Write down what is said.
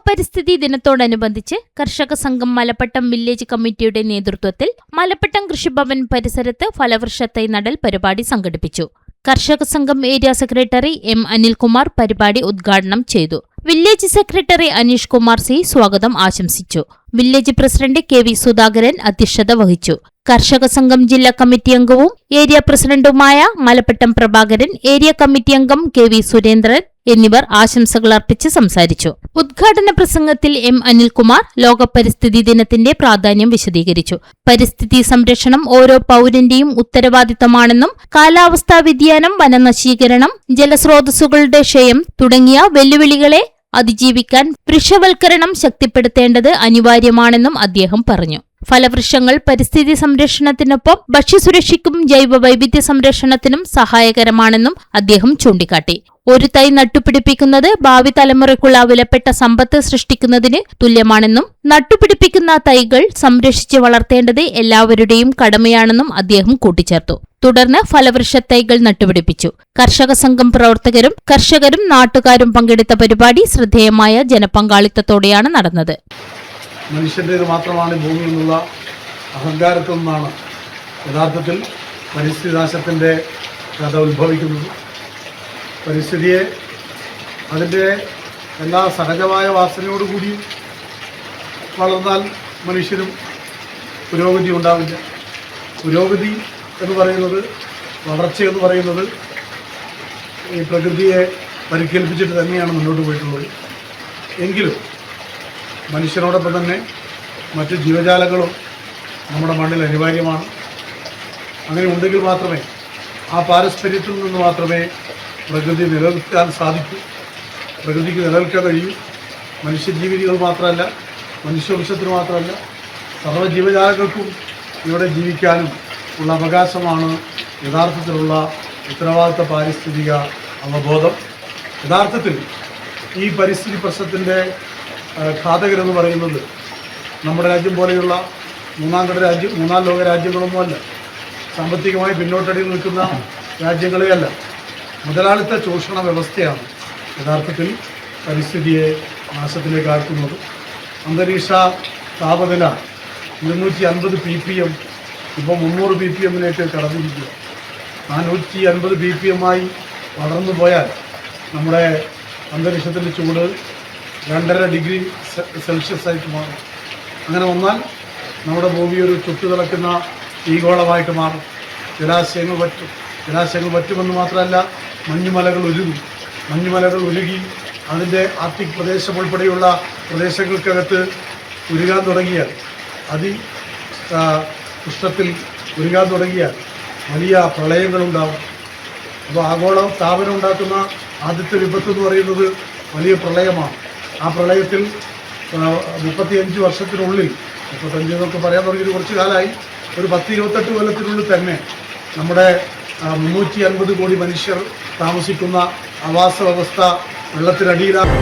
പരിസ്ഥിതി ദിനത്തോടനുബന്ധിച്ച് കർഷക സംഘം മലപ്പട്ടം വില്ലേജ് കമ്മിറ്റിയുടെ നേതൃത്വത്തിൽ മലപ്പട്ടം കൃഷിഭവൻ പരിസരത്ത് ഫലവൃക്ഷത്തൈ നടൽ പരിപാടി സംഘടിപ്പിച്ചു. കർഷക സംഘം ഏരിയ സെക്രട്ടറി എം അനിൽകുമാർ പരിപാടി ഉദ്ഘാടനം ചെയ്തു. Village secretary Aneesh Kumar C സ്വാഗതം ആശംസിച്ചു. Village president K V Sudhakaran അധ്യക്ഷത വഹിച്ചു. കർഷക സംഘം ജില്ലാ കമ്മിറ്റി അംഗവും ഏരിയ പ്രസിഡന്റുമായ മലപ്പട്ടം പ്രഭാകരൻ, ഏരിയ കമ്മിറ്റി അംഗം കെ വി സുരേന്ദ്രൻ എന്നിവർ ആശംസകൾ അർപ്പിച്ച് സംസാരിച്ചു. ഉദ്ഘാടന പ്രസംഗത്തിൽ എം അനിൽകുമാർ ലോക പരിസ്ഥിതി ദിനത്തിന്റെ പ്രാധാന്യം വിശദീകരിച്ചു. പരിസ്ഥിതി സംരക്ഷണം ഓരോ പൗരന്റെയും ഉത്തരവാദിത്തമാണെന്നും കാലാവസ്ഥാ വ്യതിയാനം, വനനശീകരണം, ജലസ്രോതസ്സുകളുടെ ക്ഷയം തുടങ്ങിയ വെല്ലുവിളികളെ അതിജീവിക്കാൻ വൃക്ഷവൽക്കരണം ശക്തിപ്പെടുത്തേണ്ടത് അനിവാര്യമാണെന്നും അദ്ദേഹം പറഞ്ഞു. ഫലവൃക്ഷങ്ങൾ പരിസ്ഥിതി സംരക്ഷണത്തിനൊപ്പം ഭക്ഷ്യസുരക്ഷയ്ക്കും ജൈവ വൈവിധ്യ സംരക്ഷണത്തിനും സഹായകരമാണെന്നും അദ്ദേഹം ചൂണ്ടിക്കാട്ടി. ഒരു തൈ നട്ടുപിടിപ്പിക്കുന്നത് ഭാവി തലമുറയ്ക്കുള്ള വിലപ്പെട്ട സമ്പത്ത് സൃഷ്ടിക്കുന്നതിന് തുല്യമാണെന്നും നട്ടുപിടിപ്പിക്കുന്ന തൈകൾ സംരക്ഷിച്ച് വളർത്തേണ്ടത് എല്ലാവരുടെയും കടമയാണെന്നും അദ്ദേഹം കൂട്ടിച്ചേർത്തു. തുടർന്ന് ഫലവൃക്ഷത്തൈകൾ നട്ടുപിടിപ്പിച്ചു. കർഷക സംഘം പ്രവർത്തകരും കർഷകരും നാട്ടുകാരും പങ്കെടുത്ത പരിപാടി ശ്രദ്ധേയമായ ജനപങ്കാളിത്തത്തോടെയാണ് നടന്നത്. മനുഷ്യൻ്റേത് മാത്രമാണ് ഭൂമി എന്നുള്ള അഹങ്കാരത്തിൽ നിന്നാണ് യഥാർത്ഥത്തിൽ പരിസ്ഥിതി നാശത്തിൻ്റെ കഥ ഉത്ഭവിക്കുന്നത്. പരിസ്ഥിതിയെ അതിൻ്റെ എല്ലാ സഹജമായ വാസനയോടുകൂടി വളർന്നാൽ മനുഷ്യനും പുരോഗതി ഉണ്ടാവില്ല. പുരോഗതി എന്ന് പറയുന്നത്, വളർച്ച എന്ന് പറയുന്നത് ഈ പ്രകൃതിയെ പരിക്കേൽപ്പിച്ചിട്ട് തന്നെയാണ് മുന്നോട്ട് പോയിട്ടുള്ളത്. എങ്കിലും മനുഷ്യനോടൊപ്പം തന്നെ മറ്റ് ജീവജാലങ്ങളും നമ്മുടെ മണ്ണിൽ അനിവാര്യമാണ്. അങ്ങനെ ഉണ്ടെങ്കിൽ മാത്രമേ ആ പാരസ്പര്യത്തിൽ നിന്ന് മാത്രമേ പ്രകൃതി നിലനിൽക്കാൻ സാധിക്കൂ, പ്രകൃതിക്ക് നിലനിൽക്കാൻ കഴിയൂ. മനുഷ്യജീവികൾ മാത്രമല്ല, മനുഷ്യവംശത്തിന് മാത്രമല്ല, സർവ്വജീവജാലങ്ങൾക്കും ഇവിടെ ജീവിക്കാനും ഉള്ള അവകാശമാണ് യഥാർത്ഥത്തിലുള്ള ഉത്തരവാദിത്ത പാരിസ്ഥിതിക അവബോധം. യഥാർത്ഥത്തിൽ ഈ പരിസ്ഥിതി പ്രശ്നത്തിൻ്റെ ഘാതകരെന്ന് പറയുന്നത് നമ്മുടെ രാജ്യം പോലെയുള്ള മൂന്നാം ലോക രാജ്യങ്ങളൊന്നുമല്ല, സാമ്പത്തികമായി പിന്നോട്ടടിയിൽ നിൽക്കുന്ന രാജ്യങ്ങളെയല്ല. മുതലാളിത്ത ചൂഷണ വ്യവസ്ഥയാണ് യഥാർത്ഥത്തിൽ പരിസ്ഥിതിയെ നാശത്തിലേക്ക് ആക്കുന്നത്. അന്തരീക്ഷ താപനില 250 ppm ഇപ്പോൾ 300 ppmലേക്ക് കടന്നിരിക്കുക. 450 ppm വളർന്നു പോയാൽ നമ്മുടെ അന്തരീക്ഷത്തിൻ്റെ ചൂട് 2.5 ഡിഗ്രി സെൽഷ്യസായിട്ട് മാറും. അങ്ങനെ വന്നാൽ നമ്മുടെ ഭൂമി ഒരു ചുട്ടുതിളക്കുന്ന തീഗോളമായിട്ട് മാറും. ജലാശയങ്ങൾ പറ്റുമെന്ന് മാത്രമല്ല, മഞ്ഞുമലകൾ ഉരുകി അതിൻ്റെ ആർട്ടിക് പ്രദേശം ഉൾപ്പെടെയുള്ള പ്രദേശങ്ങൾക്കകത്ത് ഉരുകാൻ തുടങ്ങിയാൽ, ഉഷ്ണത്തിൽ ഉരുകാൻ തുടങ്ങിയാൽ വലിയ പ്രളയങ്ങളുണ്ടാകും. അപ്പോൾ ആഗോള താപനം ഉണ്ടാക്കുന്ന ആദ്യത്തെ വിപത്ത് എന്ന് പറയുന്നത് വലിയ പ്രളയമാണ്. ആ പ്രളയത്തിൽ 35 വർഷത്തിനുള്ളിൽ, 35 എന്നൊക്കെ പറയാൻ തുടങ്ങിയിട്ട് കുറച്ച് കാലമായി, ഒരു 10-28 കൊല്ലത്തിനുള്ളിൽ തന്നെ നമ്മുടെ 350 കോടി മനുഷ്യർ താമസിക്കുന്ന ആവാസ വ്യവസ്ഥ വെള്ളത്തിനടിയിലാണ്.